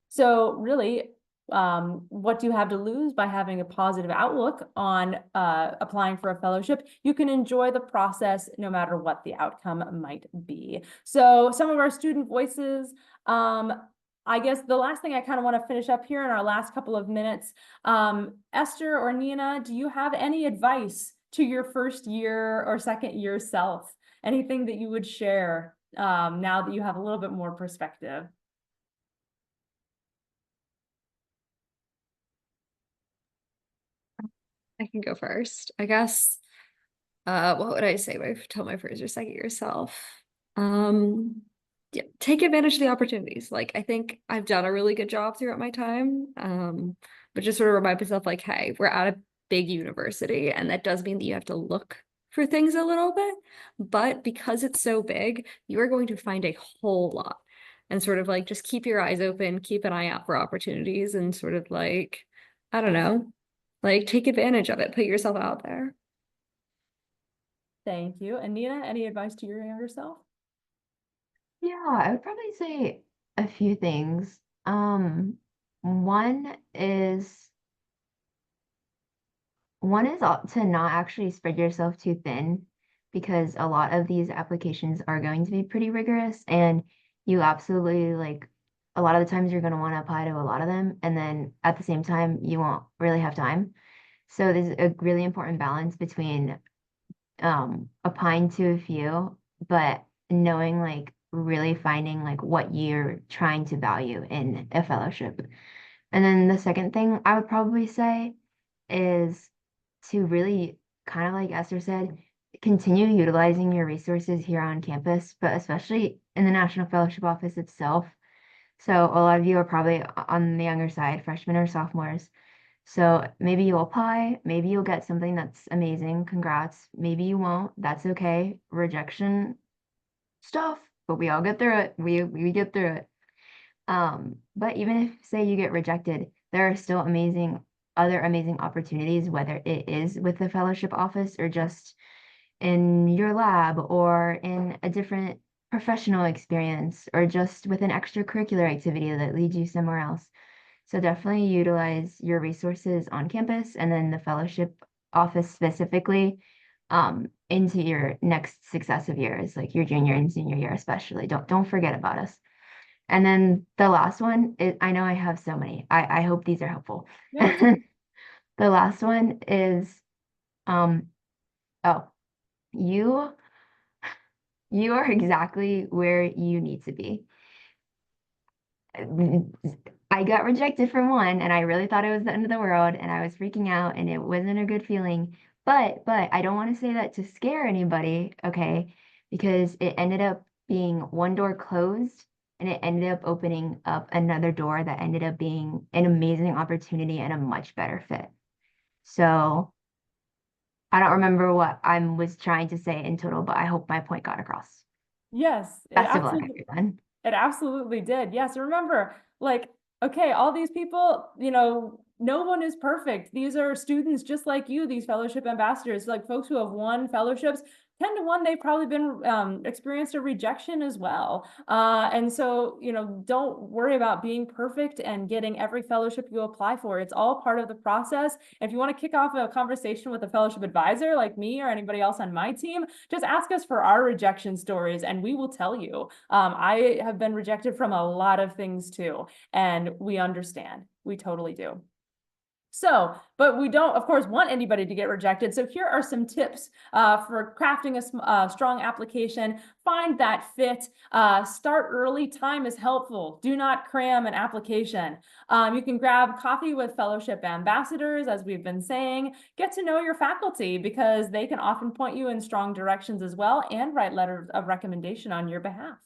[SPEAKER 1] So really, what do you have to lose by having a positive outlook on applying for a fellowship? You can enjoy the process no matter what the outcome might be. So some of our student voices, I guess the last thing I kind of want to finish up here in our last couple of minutes, Esther or Nina, do you have any advice to your first year or second year self? Anything that you would share now that you have a little bit more perspective?
[SPEAKER 3] I can go first, I guess. What would I say? What I tell my first or second year self? Yeah, take advantage of the opportunities. Like, I think I've done a really good job throughout my time. But just sort of remind myself, like, hey, we're at a big university, and that does mean that you have to look for things a little bit. But because it's so big, you are going to find a whole lot. And sort of like just keep your eyes open, keep an eye out for opportunities, and sort of like, I don't know, like take advantage of it, put yourself out there.
[SPEAKER 1] Thank you. And Nina, any advice to your younger self?
[SPEAKER 2] Yeah, I would probably say a few things. One is to not actually spread yourself too thin, because a lot of these applications are going to be pretty rigorous, and you absolutely, like, a lot of the times you're going to want to apply to a lot of them, and then at the same time you won't really have time. So there's a really important balance between applying to a few, but knowing, like, really finding like what you're trying to value in a fellowship. And then the second thing I would probably say is to really, kind of like Esther said, continue utilizing your resources here on campus, but especially in the National Fellowship Office itself. So a lot of you are probably on the younger side, freshmen or sophomores. So maybe you'll apply, maybe you'll get something that's amazing, congrats. Maybe you won't, that's okay. Rejection stuff, but we all get through it. We get through it. But even if, say, you get rejected, there are still other amazing opportunities, whether it is with the fellowship office or just in your lab or in a different professional experience or just with an extracurricular activity that leads you somewhere else. So definitely utilize your resources on campus and then the fellowship office specifically into your next successive years, like your junior and senior year especially. Don't forget about us. And then the last one is, I know I have so many. I hope these are helpful.
[SPEAKER 1] Yeah.
[SPEAKER 2] The last one is oh, you are exactly where you need to be. I got rejected from one and I really thought it was the end of the world and I was freaking out and it wasn't a good feeling. But I don't want to say that to scare anybody, okay? Because it ended up being one door closed and it ended up opening up another door that ended up being an amazing opportunity and a much better fit. So I don't remember what I was trying to say in total, but I hope my point got across.
[SPEAKER 1] Yes, it
[SPEAKER 2] Best of luck,
[SPEAKER 1] absolutely,
[SPEAKER 2] everyone.
[SPEAKER 1] it absolutely did. Yes, remember, like, okay, all these people, no one is perfect. These are students just like you, these fellowship ambassadors, like folks who have won fellowships. 10 to 1, they've probably been experienced a rejection as well. And so, don't worry about being perfect and getting every fellowship you apply for. It's all part of the process. If you want to kick off a conversation with a fellowship advisor like me or anybody else on my team, just ask us for our rejection stories and we will tell you. I have been rejected from a lot of things too, and we understand. We totally do. So, but we don't, of course, want anybody to get rejected. So here are some tips for crafting a strong application. Find that fit. Start early. Time is helpful. Do not cram an application. You can grab coffee with fellowship ambassadors, as we've been saying. Get to know your faculty because they can often point you in strong directions as well and write letters of recommendation on your behalf.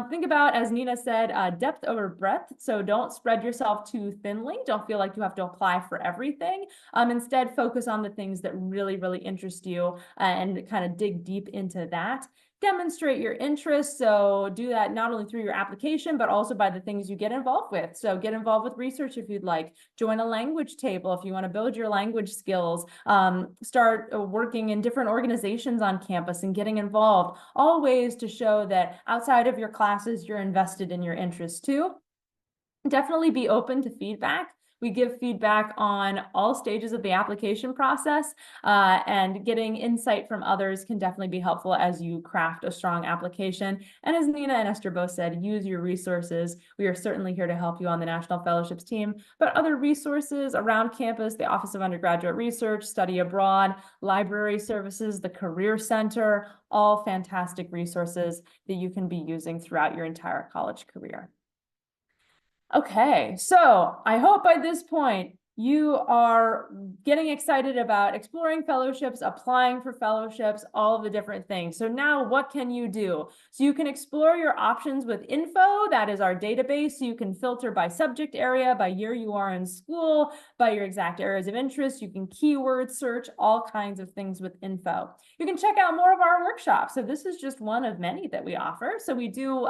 [SPEAKER 1] Think about, as Nina said, depth over breadth. So don't spread yourself too thinly. Don't feel like you have to apply for everything. Instead, focus on the things that really, really interest you and kind of dig deep into that. Demonstrate your interest. So do that not only through your application, but also by the things you get involved with. So get involved with research if you'd like. Join a language table if you want to build your language skills. Start working in different organizations on campus and getting involved. All ways to show that outside of your classes, you're invested in your interests too. Definitely be open to feedback. We give feedback on all stages of the application process, and getting insight from others can definitely be helpful as you craft a strong application. And as Nina and Esther both said, use your resources. We are certainly here to help you on the National Fellowships team, but other resources around campus, the Office of Undergraduate Research, Study Abroad, library services, the Career Center, all fantastic resources that you can be using throughout your entire college career. Okay, so I hope by this point you are getting excited about exploring fellowships, applying for fellowships, all of the different things. So now what can you do? So you can explore your options with info. That is our database. So you can filter by subject area, by year you are in school, by your exact areas of interest. You can keyword search, all kinds of things with info. You can check out more of our workshops. So this is just one of many that we offer. So we do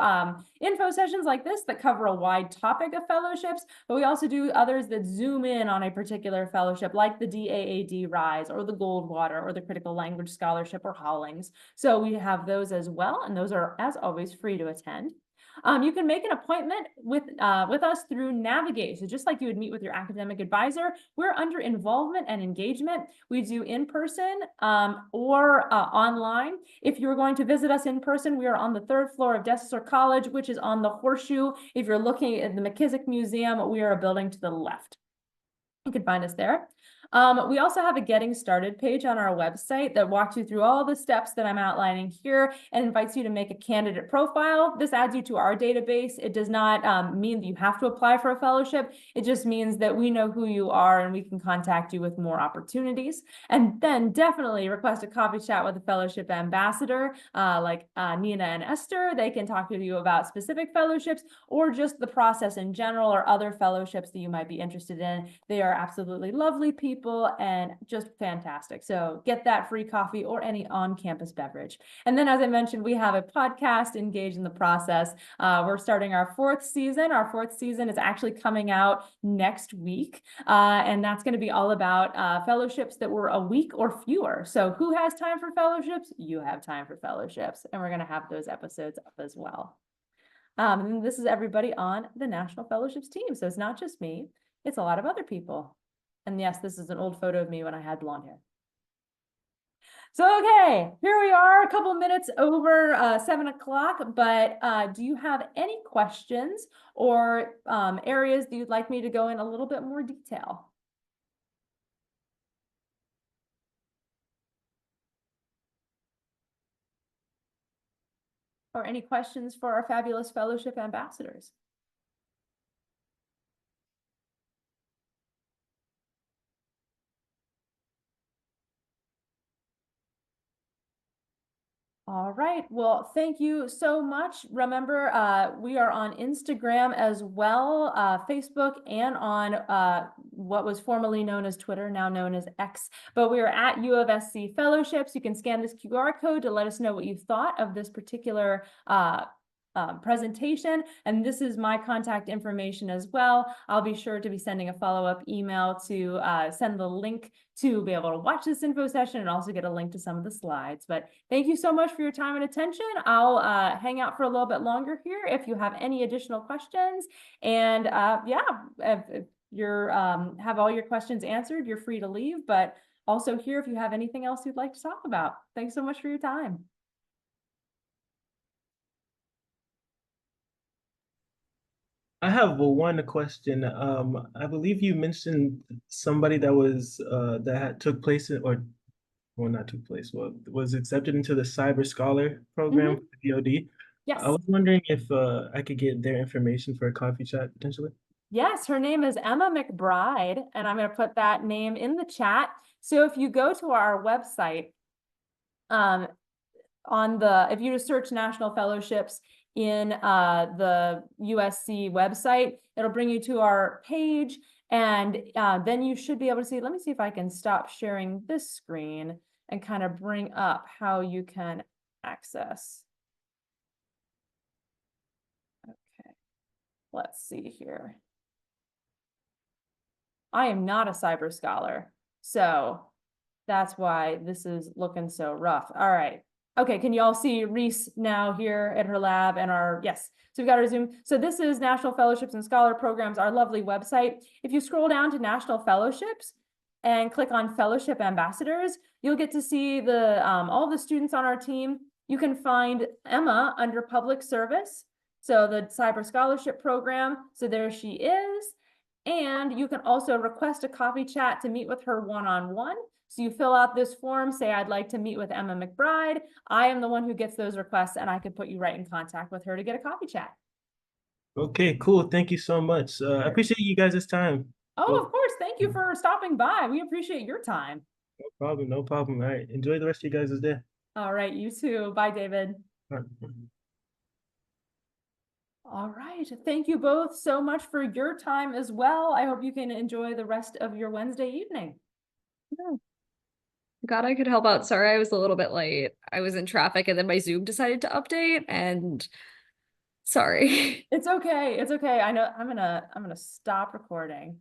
[SPEAKER 1] info sessions like this that cover a wide topic of fellowships, but we also do others that zoom in on a particular fellowship, like the DAAD RISE or the Goldwater or the Critical Language Scholarship or Hollings. So we have those as well, and those are, as always, free to attend. You can make an appointment with us through Navigate. So just like you would meet with your academic advisor, we're under involvement and engagement. We do in person or online. If you're going to visit us in person, we are on the 3rd floor of Desassor College, which is on the Horseshoe. If you're looking at the McKissick Museum, we are a building to the left. You can find us there. We also have a getting started page on our website that walks you through all the steps that I'm outlining here and invites you to make a candidate profile. This adds you to our database. It does not mean that you have to apply for a fellowship. It just means that we know who you are and we can contact you with more opportunities. And then definitely request a coffee chat with a fellowship ambassador like Nina and Esther. They can talk to you about specific fellowships or just the process in general or other fellowships that you might be interested in. They are absolutely lovely people and just fantastic. So get that free coffee or any on-campus beverage. And then, as I mentioned, we have a podcast, Engage in the Process. We're starting our 4th season. Our 4th season is actually coming out next week. And that's going to be all about fellowships that were a week or fewer. So who has time for fellowships? You have time for fellowships. And we're going to have those episodes up as well. And this is everybody on the National Fellowships team. So it's not just me, it's a lot of other people. And yes, this is an old photo of me when I had blonde hair. So, okay, here we are, a couple minutes over 7 o'clock, but do you have any questions or areas that you'd like me to go in a little bit more detail? Or any questions for our fabulous fellowship ambassadors? All right. Well, thank you so much. Remember, we are on Instagram as well, Facebook, and on what was formerly known as Twitter, now known as X. But we are at U of SC Fellowships. You can scan this QR code to let us know what you thought of this particular presentation. And this is my contact information as well. I'll be sure to be sending a follow-up email to send the link to be able to watch this info session and also get a link to some of the slides. But thank you so much for your time and attention. I'll hang out for a little bit longer here if you have any additional questions. And yeah, if you're have all your questions answered, you're free to leave, but also here if you have anything else you'd like to talk about. Thanks so much for your time.
[SPEAKER 4] I have one question. I believe you mentioned somebody that was that had took place in, or well, not took place, well, was accepted into the Cyber Scholar program for the DoD.
[SPEAKER 1] Yes.
[SPEAKER 4] I was wondering if I could get their information for a coffee chat potentially.
[SPEAKER 1] Yes, her name is Emma McBride, and I'm going to put that name in the chat. So if you go to our website, if you just search National Fellowships in the USC website, it'll bring you to our page, and then you should be able to see. Let me see if I can stop sharing this screen and kind of bring up how you can access. Okay, let's see here. I am not a cyber scholar, so that's why this is looking so rough. All right. Okay, can you all see Reese now here at her lab and yes, so we've got our Zoom. So this is National Fellowships and Scholar Programs, our lovely website. If you scroll down to National Fellowships and click on Fellowship Ambassadors, you'll get to see all the students on our team. You can find Emma under Public Service, so the Cyber Scholarship Program. So there she is. And you can also request a coffee chat to meet with her one-on-one. So you fill out this form, say, I'd like to meet with Emma McBride. I am the one who gets those requests, and I can put you right in contact with her to get a coffee chat.
[SPEAKER 4] Okay, cool. Thank you so much. I appreciate you guys' time.
[SPEAKER 1] Oh, of course. Thank you for stopping by. We appreciate your time.
[SPEAKER 4] No problem. No problem. All right. Enjoy the rest of you guys' day.
[SPEAKER 1] All right. You too. Bye, David.
[SPEAKER 4] All right.
[SPEAKER 1] All right. Thank you both so much for your time as well. I hope you can enjoy the rest of your Wednesday evening.
[SPEAKER 3] Glad I could help out. Sorry, I was a little bit late. I was in traffic and then my Zoom decided to update, and sorry.
[SPEAKER 1] It's okay. It's okay. I know I'm gonna stop recording.